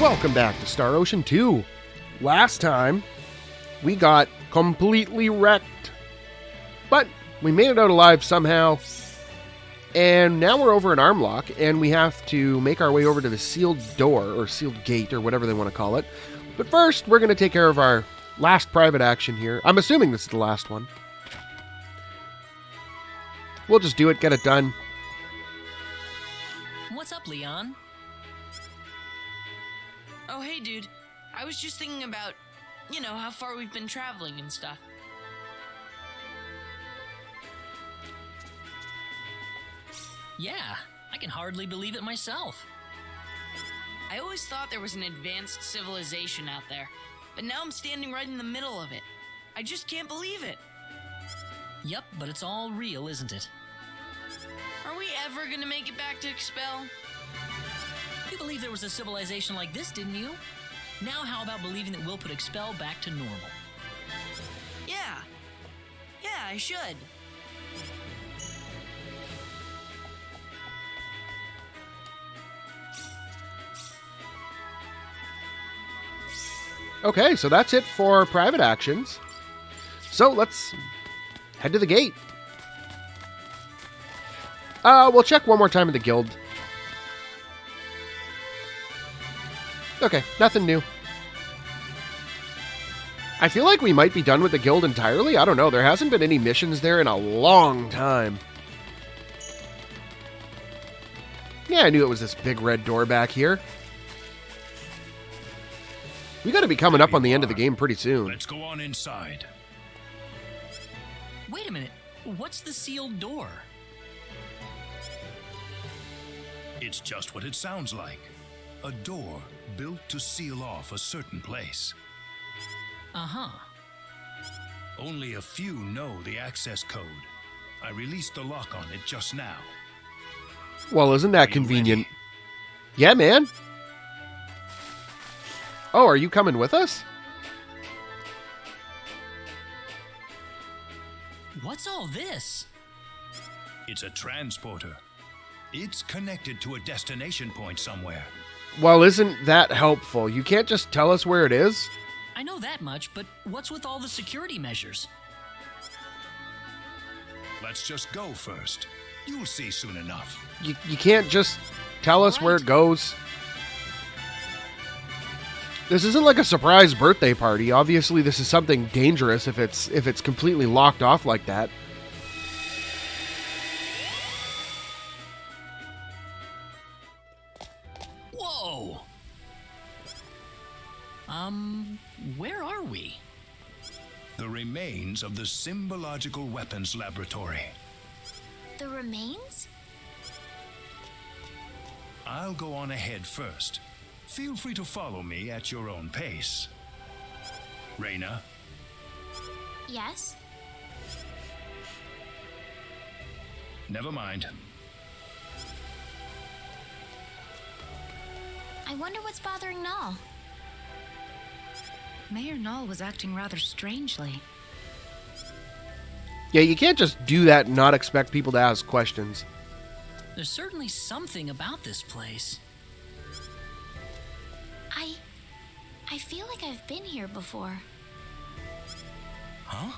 Welcome back to Star Ocean 2. Last time, we got completely wrecked. But we made it out alive somehow. And now we're over in Armlock, and we have to make our way over to the sealed door, or sealed gate, or whatever they want to call it. But first, we're going to take care of our last private action here. I'm assuming this is the last one. We'll just do it, get it done. What's up, Leon? Oh, hey, dude. I was just thinking about, how far we've been traveling and stuff. Yeah, I can hardly believe it myself. I always thought there was an advanced civilization out there, but now I'm standing right in the middle of it. I just can't believe it. Yep, but it's all real, isn't it? Are we ever gonna make it back to Expel? You believe there was a civilization like this, didn't you? Now how about believing that we'll put Expel back to normal? Yeah. Yeah, I should. Okay, so that's it for private actions. So let's head to the gate. We'll check one more time at the guild. Okay, nothing new. I feel like we might be done with the guild entirely. I don't know. There hasn't been any missions there in a long time. Yeah, I knew it was this big red door back here. We got to be coming up on the end of the game pretty soon. Let's go on inside. Wait a minute. What's the sealed door? It's just what it sounds like. A door built to seal off a certain place. Uh-huh. Only a few know the access code. I released the lock on it just now. Well, isn't that Are you convenient? ready? Yeah, man. Oh, are you coming with us? What's all this? It's a transporter. It's connected to a destination point somewhere. Well, isn't that helpful? You can't just tell us where it is? I know that much, but what's with all the security measures? Let's just go first. You'll see soon enough. You can't just tell us where it goes. This isn't like a surprise birthday party. Obviously, this is something dangerous if it's completely locked off like that. Whoa! Where are we? The remains of the Symbological Weapons Laboratory. The remains? I'll go on ahead first. Feel free to follow me at your own pace. Rena, Yes? never mind. I wonder what's bothering Null. Mayor Null was acting rather strangely. Yeah, you can't just do that and not expect people to ask questions. There's certainly something about this place. I feel like I've been here before. Huh?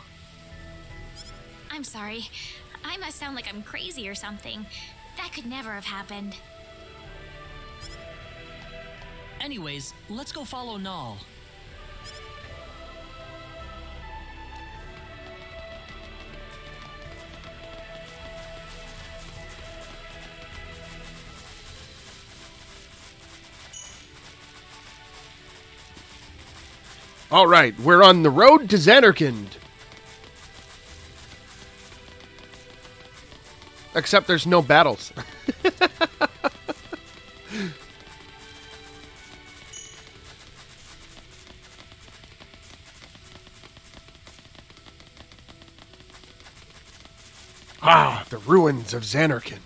I'm sorry. I must sound like I'm crazy or something. That could never have happened. Anyways, let's go follow Null. All right, we're on the road to Xanarkand. Except there's no battles. Ah, the ruins of Xanarkand.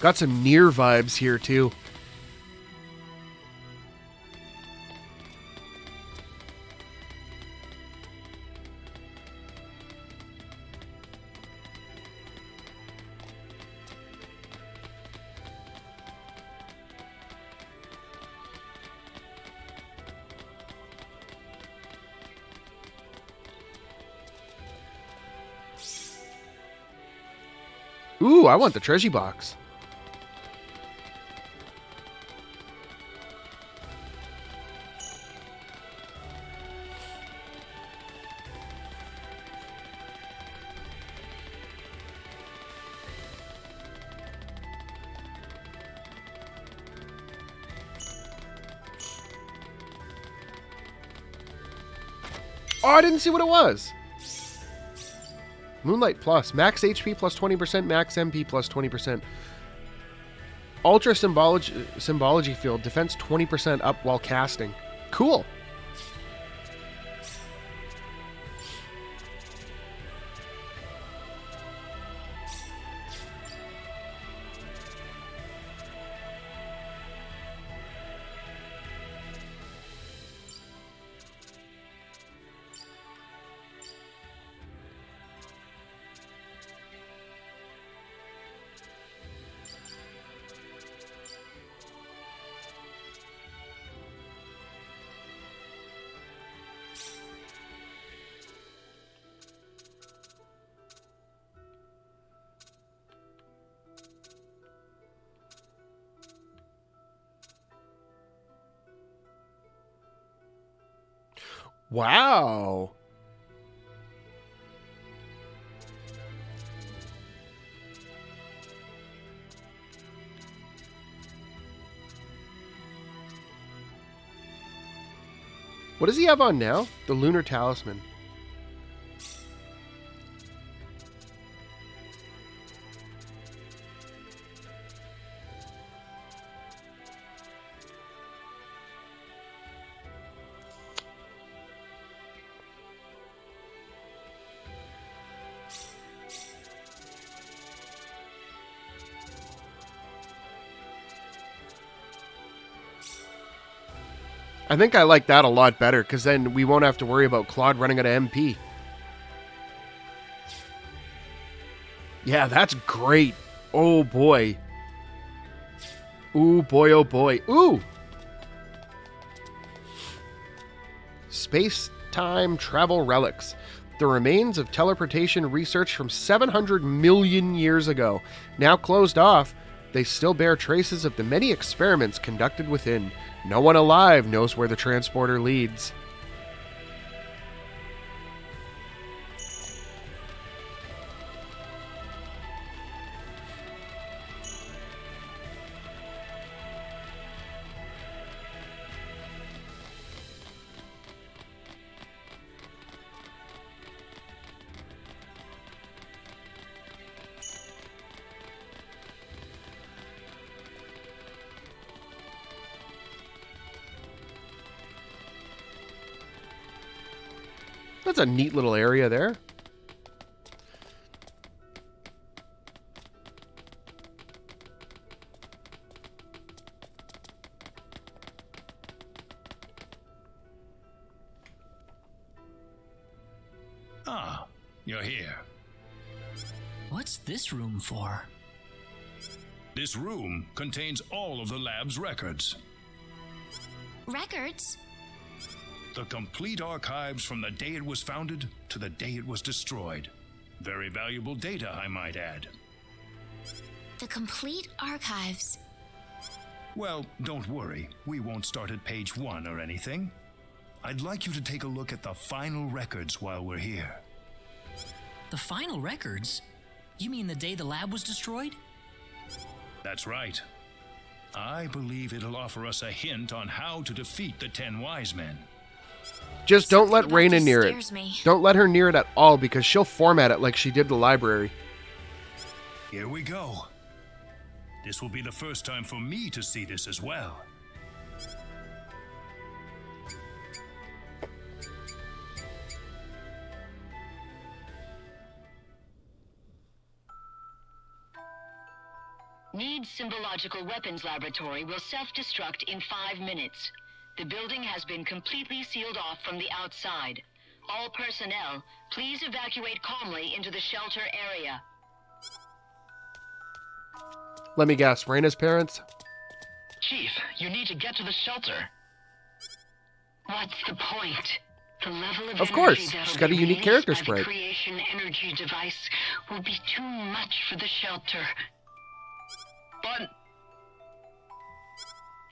Got some near vibes here, too. Ooh, I want the treasure box. Oh, I didn't see what it was. Moonlight Plus. Max HP plus 20%, max MP plus 20%. Ultra Symbology Field. Defense 20% up while casting. Cool. Wow. What does he have on now? The Lunar Talisman. I think I like that a lot better, because then we won't have to worry about Claude running out of MP. Yeah, that's great. Oh, boy. Ooh, boy, oh, boy. Ooh! Space-time travel relics. The remains of teleportation research from 700 million years ago. Now closed off, they still bear traces of the many experiments conducted within. No one alive knows where the transporter leads. That's a neat little area there. Ah, you're here. What's this room for? This room contains all of the lab's records. Records? The complete archives from the day it was founded to the day it was destroyed. Very valuable data, I might add. The complete archives. Well, don't worry. We won't start at page 1 or anything. I'd like you to take a look at the final records while we're here. The final records? You mean the day the lab was destroyed? That's right. I believe it'll offer us a hint on how to defeat the 10 Wise Men. Just don't let Something about Rena this near scares it. me. Don't let her near it at all, because she'll format it like she did the library. Here we go. This will be the first time for me to see this as well. Needs Symbological Weapons Laboratory will self-destruct in 5 minutes. The building has been completely sealed off from the outside. All personnel, please evacuate calmly into the shelter area. Let me guess, Rena's parents? Chief, you need to get to the shelter. What's the point? The level of, Of course, energy that'll she's got a be unique released character by the sprite. creation energy device will be too much for the shelter. But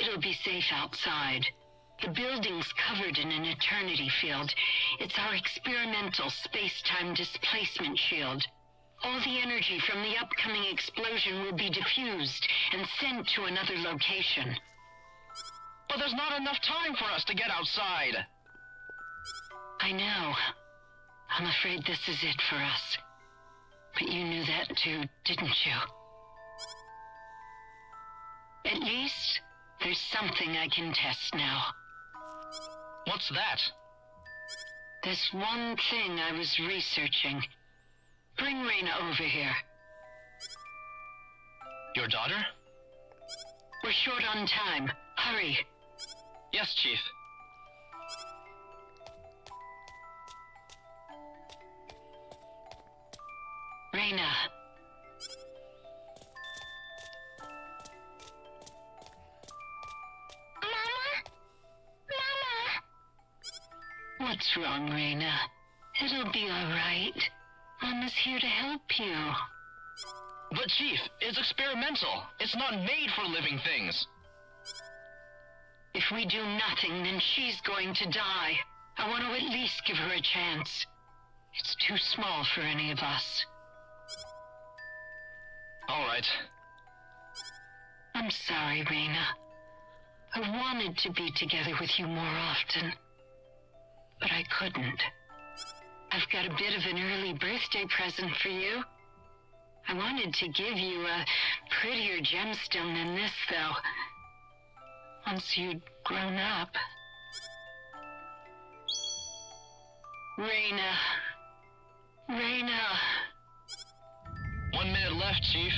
It'll be safe outside. The building's covered in an eternity field. It's our experimental space-time displacement shield. All the energy from the upcoming explosion will be diffused and sent to another location. but there's not enough time for us to get outside. I know. I'm afraid this is it for us. But you knew that too, didn't you? At least, there's something I can test now. What's that? There's one thing I was researching. Bring Rena over here. Your daughter? We're short on time. Hurry. Yes, Chief. Rena. What's wrong, Rena? It'll be all right. Mama's here to help you. But Chief, it's experimental. It's not made for living things. If we do nothing, then she's going to die. I want to at least give her a chance. It's too small for any of us. All right. I'm sorry, Rena. I wanted to be together with you more often, but I couldn't. I've got a bit of an early birthday present for you. I wanted to give you a prettier gemstone than this, though. Once you'd grown up. Rena. Rena. 1 minute left, Chief.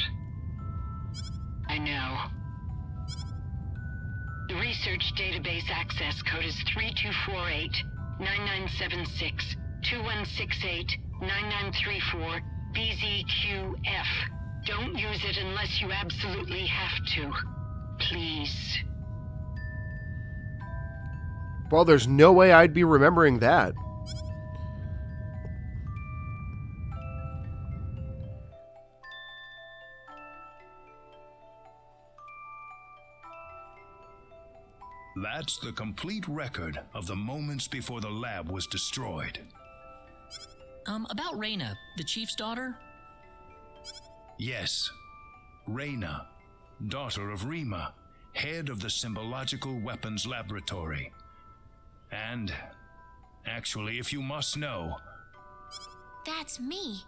I know. The research database access code is 3248-9976-2168-9934 BZQF. Don't use it unless you absolutely have to. Please. Well, there's no way I'd be remembering that. That's the complete record of the moments before the lab was destroyed. About Rena, the chief's daughter? Yes, Rena, daughter of Rima, head of the Symbological Weapons Laboratory. And, actually, if you must know, That's me,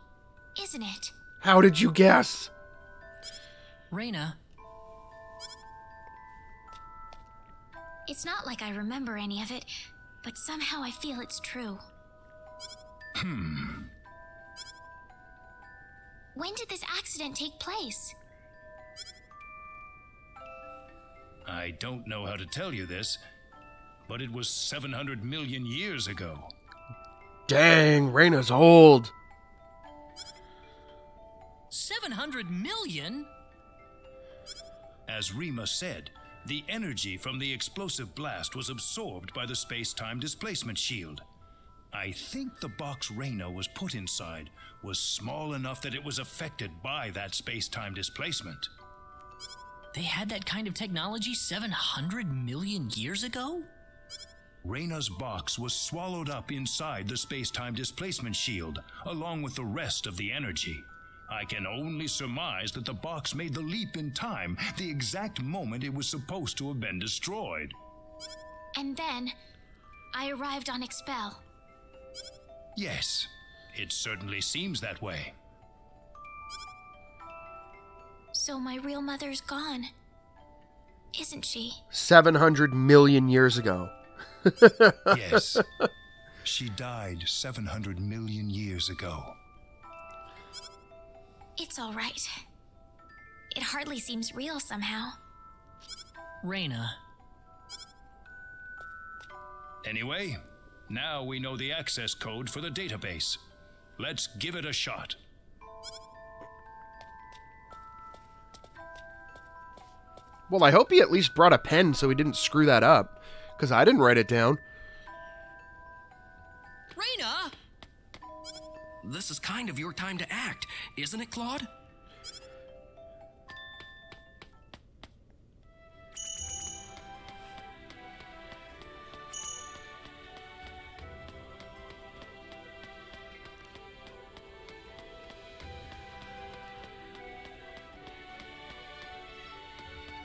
isn't it? How did you guess? Rena, It's not like I remember any of it, but somehow I feel it's true. When did this accident take place? I don't know how to tell you this, but it was 700 million years ago. Dang, Rena's old. 700 million? As Rima said, the energy from the explosive blast was absorbed by the space-time displacement shield. I think the box Rena was put inside was small enough that it was affected by that space-time displacement. They had that kind of technology 700 million years ago? Rena's box was swallowed up inside the space-time displacement shield, along with the rest of the energy. I can only surmise that the box made the leap in time the exact moment it was supposed to have been destroyed. And then, I arrived on Expel. Yes, it certainly seems that way. So my real mother's gone. Isn't she? 700 million years ago. Yes, she died 700 million years ago. It's all right. It hardly seems real somehow. Rena, Anyway, now we know the access code for the database. Let's give it a shot. Well, I hope he at least brought a pen so he didn't screw that up, because I didn't write it down. Rena! This is kind of your time to act, isn't it, Claude?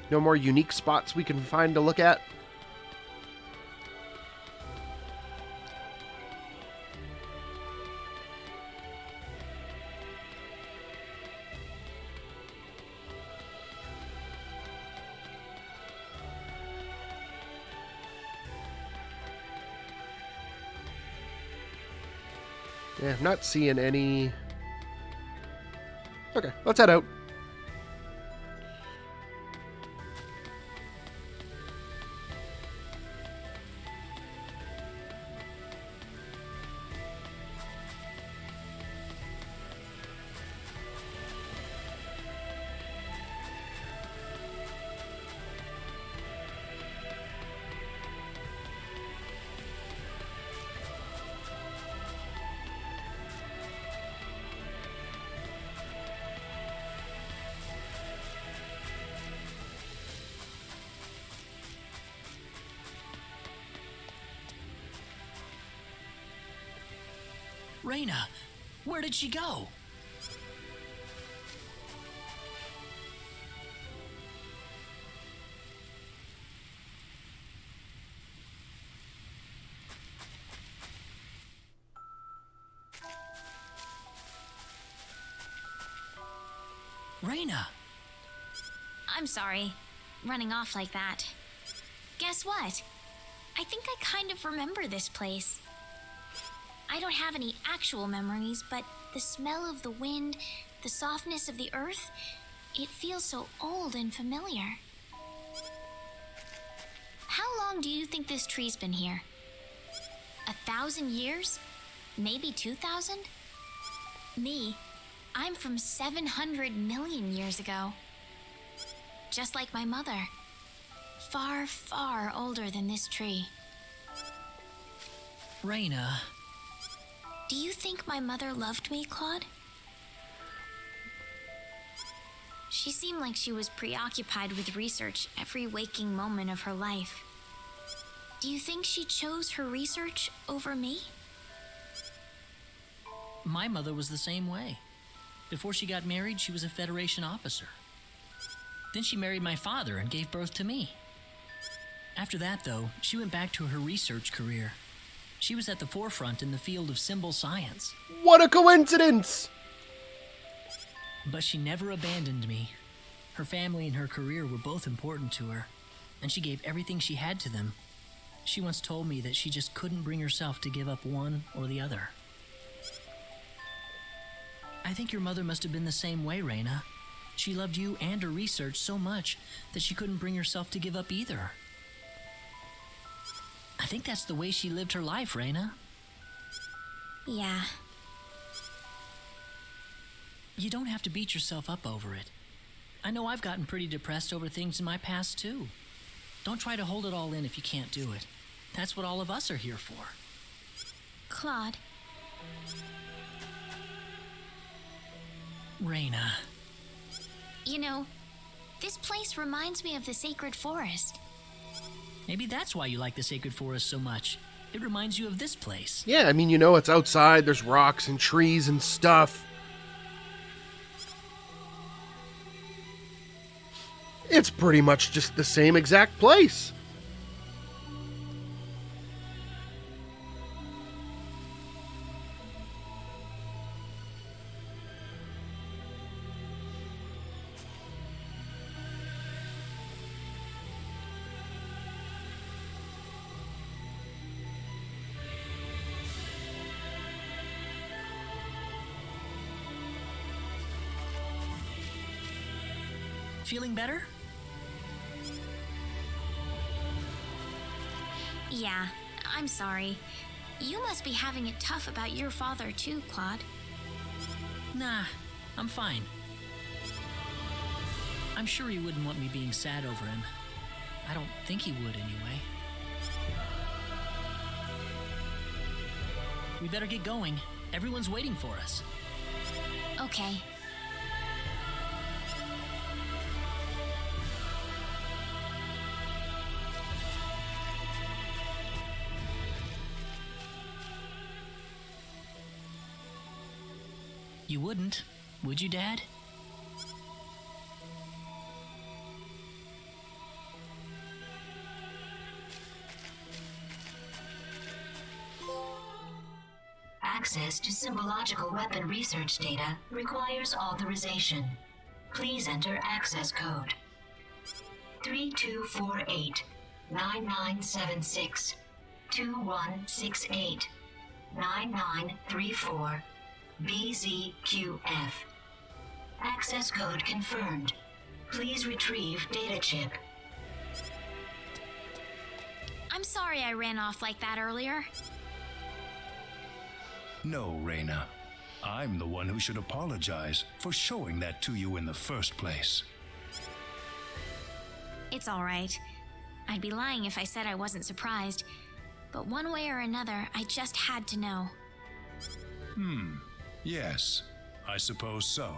No more unique spots we can find to look at? Yeah, I'm not seeing any. Okay, let's head out. Rena, where did she go? Rena! I'm sorry, running off like that. Guess what? I think I kind of remember this place. I don't have any actual memories, but the smell of the wind, the softness of the earth, it feels so old and familiar. How long do you think this tree's been here? 1,000 years? Maybe 2,000? Me, I'm from 700 million years ago. Just like my mother. Far, far older than this tree. Rena... Do you think my mother loved me, Claude? She seemed like she was preoccupied with research every waking moment of her life. Do you think she chose her research over me? My mother was the same way. Before she got married, she was a Federation officer. Then she married my father and gave birth to me. After that, though, she went back to her research career. She was at the forefront in the field of symbol science. What a coincidence! But she never abandoned me. Her family and her career were both important to her, and she gave everything she had to them. She once told me that she just couldn't bring herself to give up one or the other. I think your mother must have been the same way, Rena. She loved you and her research so much that she couldn't bring herself to give up either. I think that's the way she lived her life, Rena. Yeah. You don't have to beat yourself up over it. I know I've gotten pretty depressed over things in my past, too. Don't try to hold it all in if you can't do it. That's what all of us are here for. Claude. Rena. You know, this place reminds me of the sacred forest. Maybe that's why you like the sacred forest so much. It reminds you of this place. Yeah, I mean, you know, it's outside, there's rocks and trees and stuff. It's pretty much just the same exact place. Feeling better? Yeah, I'm sorry. You must be having it tough about your father too, Claude. Nah, I'm fine. I'm sure he wouldn't want me being sad over him. I don't think he would anyway. We better get going. Everyone's waiting for us. Okay. You wouldn't, would you, Dad? Access to symbological weapon research data requires authorization. Please enter access code 3248 9976 2168 9934 BZQF. Access code confirmed. Please retrieve data chip. I'm sorry I ran off like that earlier. No, Rena. I'm the one who should apologize for showing that to you in the first place. It's all right. I'd be lying if I said I wasn't surprised. But one way or another, I just had to know. Yes, I suppose so.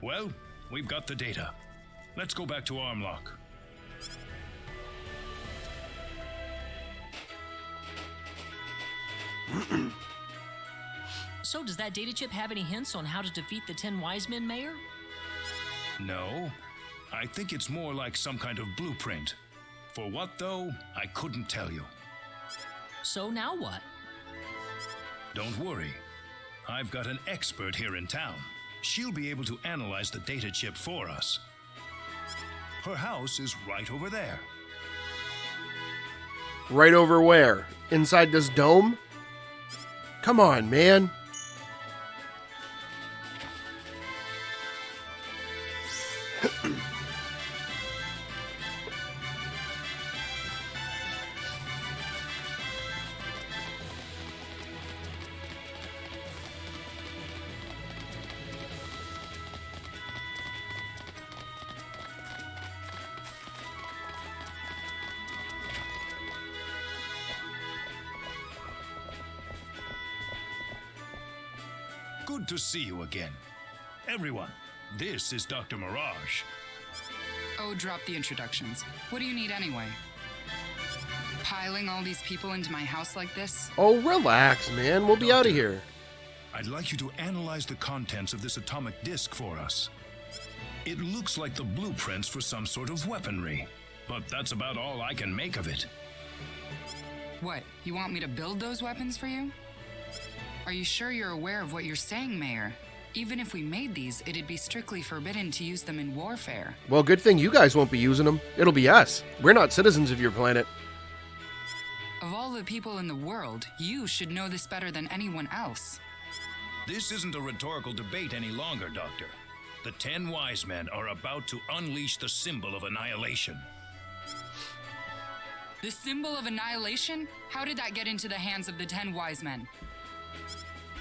Well, we've got the data. Let's go back to Armlock. So does that data chip have any hints on how to defeat the 10 wise men, Mayor? No, I think it's more like some kind of blueprint. For what, though, I couldn't tell you. So now what? Don't worry. I've got an expert here in town. She'll be able to analyze the data chip for us. Her house is right over there. Right over where? Inside this dome? Come on, man. Good to see you again. Everyone, this is Dr. Mirage. Oh, drop the introductions. What do you need anyway? Piling all these people into my house like this? Oh, relax, man. We'll be out of here. I'd like you to analyze the contents of this atomic disc for us. It looks like the blueprints for some sort of weaponry, but that's about all I can make of it. What, you want me to build those weapons for you? Are you sure you're aware of what you're saying, Mayor? Even if we made these, it'd be strictly forbidden to use them in warfare. Well, good thing you guys won't be using them. It'll be us. We're not citizens of your planet. Of all the people in the world, you should know this better than anyone else. This isn't a rhetorical debate any longer, Doctor. The 10 wise men are about to unleash the symbol of annihilation. The symbol of annihilation? How did that get into the hands of the 10 wise men?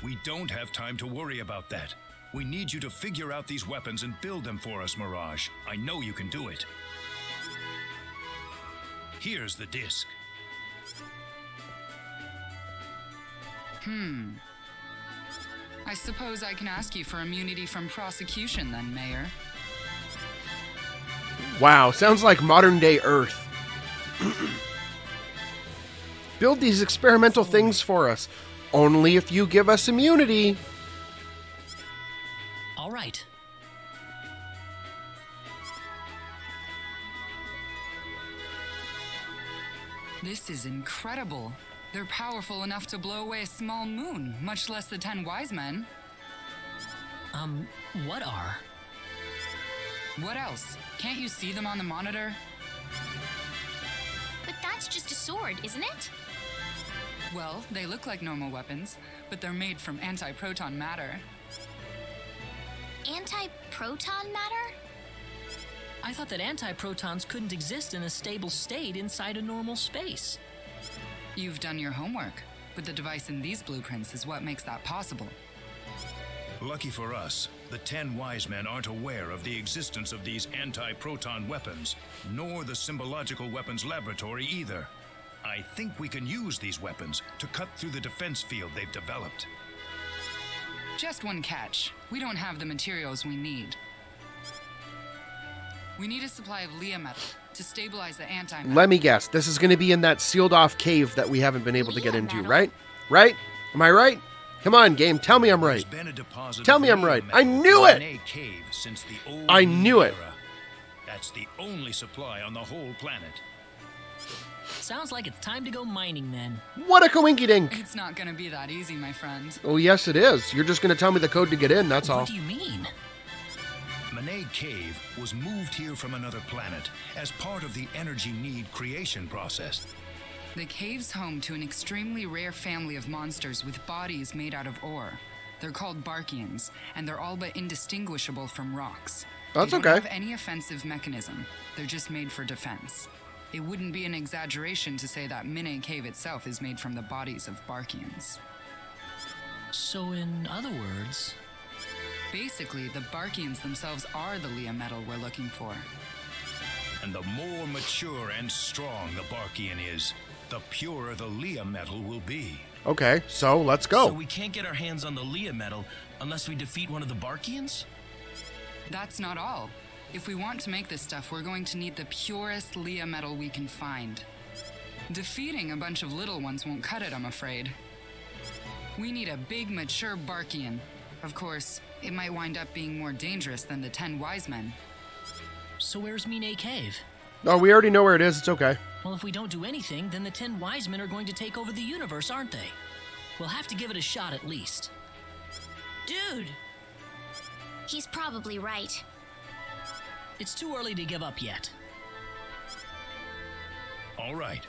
We don't have time to worry about that. We need you to figure out these weapons and build them for us, Mirage. I know you can do it. Here's the disc. I suppose I can ask you for immunity from prosecution then, Mayor. Wow, sounds like modern day Earth. Build these experimental things for us. Only if you give us immunity. All right. This is incredible. They're powerful enough to blow away a small moon, much less the 10 wise men. What are? What else? Can't you see them on the monitor? But that's just a sword, isn't it? Well, they look like normal weapons, but they're made from anti-proton matter. Anti-proton matter? I thought that antiprotons couldn't exist in a stable state inside a normal space. You've done your homework, but the device in these blueprints is what makes that possible. Lucky for us, the 10 wise men aren't aware of the existence of these anti-proton weapons, nor the symbological weapons laboratory either. I think we can use these weapons to cut through the defense field they've developed. Just one catch. We don't have the materials we need. We need a supply of Leah metal to stabilize the antimatter. Let me guess. This is going to be in that sealed off cave that we haven't been able to get Leah into, metal? right? Right? Am I right? Come on, game. Tell me I'm right. There's been a deposit Tell of me I'm Leah right. metal I knew in it! a cave since the old I knew it. era. That's the only supply on the whole planet. Sounds like it's time to go mining then. What a coinky-dink. It's not gonna be that easy, my friend. Oh, yes, it is. You're just going to tell me the code to get in, that's all. What do you mean? Manet Cave was moved here from another planet as part of the energy need creation process. The cave's home to an extremely rare family of monsters with bodies made out of ore. They're called Barkians, and they're all but indistinguishable from rocks. That's they okay. don't have any offensive mechanism. They're just made for defense. It wouldn't be an exaggeration to say that Manet Cave itself is made from the bodies of Barkians. So in other words, Basically, the Barkians themselves are the Leah metal we're looking for. And the more mature and strong the Barkian is, the purer the Leah metal will be. Okay, so let's go. So we can't get our hands on the Leah metal unless we defeat one of the Barkians? That's not all. If we want to make this stuff, we're going to need the purest Leah metal we can find. Defeating a bunch of little ones won't cut it, I'm afraid. We need a big, mature Barkian. Of course, it might wind up being more dangerous than the 10 wise men. so where's Mine Cave? Oh, we already know where it is. It's okay. Well, if we don't do anything, then the 10 wise men are going to take over the universe, aren't they? We'll have to give it a shot at least. Dude, He's probably right. It's too early to give up yet. All right.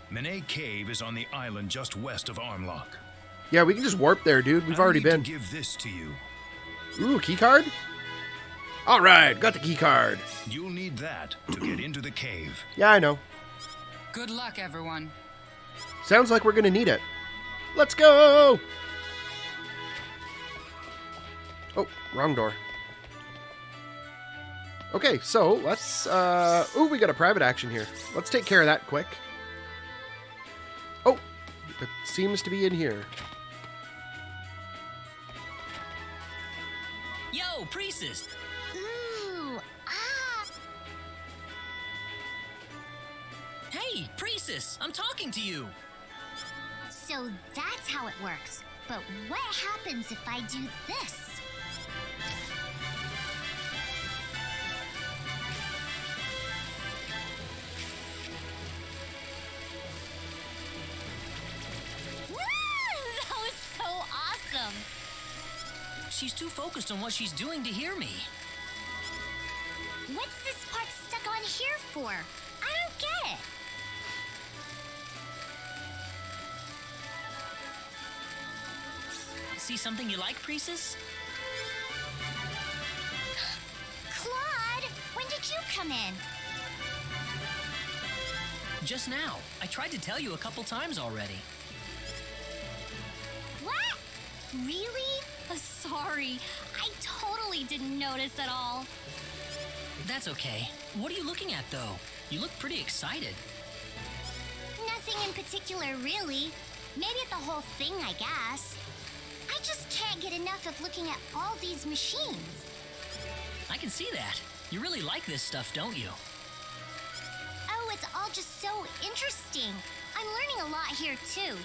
Manet Cave is on the island just west of Armlock. Yeah, we can just warp there, dude. We've I already need been. to give this to you. Ooh, key card? All right, got the key card. You'll need that to get into the cave. Yeah, I know. Good luck, everyone. Sounds like we're going to need it. Let's go! Oh, wrong door. Okay, so let's, ooh, we got a private action here. Let's take care of that quick. Oh, it seems to be in here. Yo, Priestess! Ooh, ah. Hey, Priestess! I'm talking to you! So that's how it works. But what happens if I do this? Woo! That was so awesome. She's too focused on what she's doing to hear me. What's this part stuck on here for? I don't get it. See something you like, Priestess? Claude, when did you come in? Just now. I tried to tell you a couple times already. What? Really? Sorry. I totally didn't notice at all. That's okay. What are you looking at, though? You look pretty excited. Nothing in particular, really. Maybe at the whole thing, I guess. I just can't get enough of looking at all these machines. I can see that. You really like this stuff, don't you? Oh, it's all just so interesting. I'm learning a lot here, too.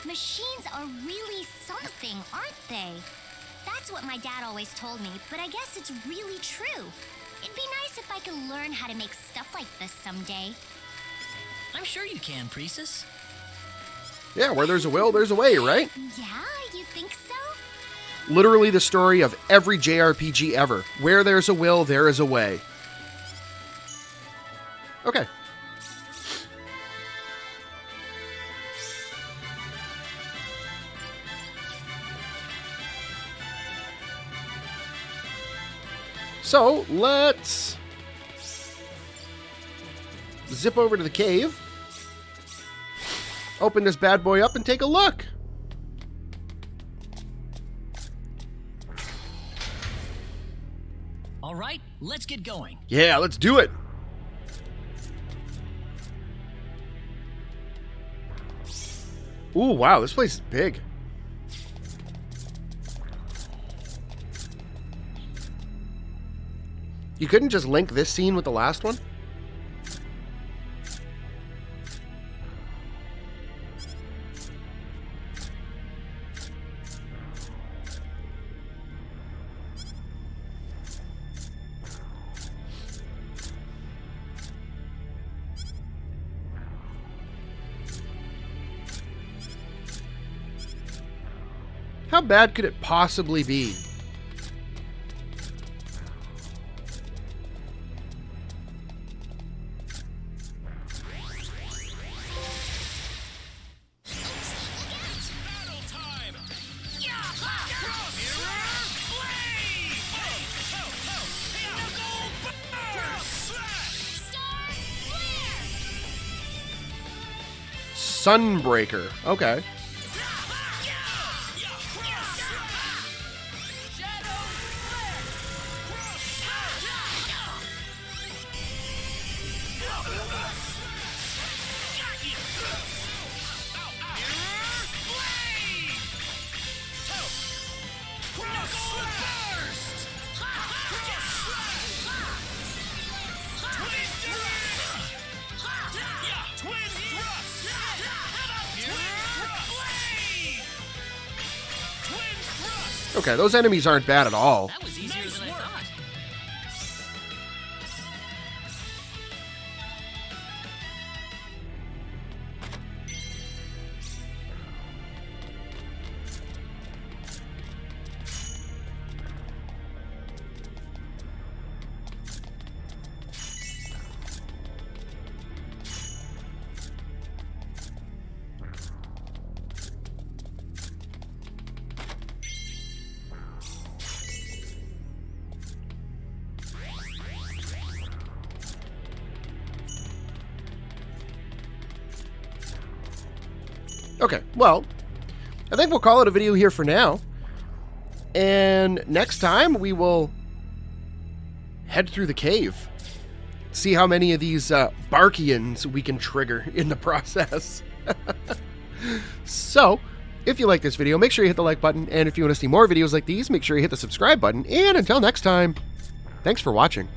Machines are really something, aren't they? That's what my dad always told me, but I guess it's really true. It'd be nice if I could learn how to make stuff like this someday. I'm sure you can, Priestess. Yeah, where there's a will, there's a way, right? Yeah, you think so? Literally the story of every JRPG ever. Where there's a will, there is a way. Okay. So, let's zip over to the cave. Open this bad boy up and take a look. All right, let's get going. Yeah, let's do it. Ooh, wow, this place is big. You couldn't just link this scene with the last one? How bad could it possibly be? Sunbreaker. Okay. Okay, those enemies aren't bad at all. That was easier than I thought. Okay, well, I think we'll call it a video here for now. And next time we will head through the cave. See how many of these Barkians we can trigger in the process. So, if you like this video, make sure you hit the like button. And if you want to see more videos like these, make sure you hit the subscribe button. And until next time, thanks for watching.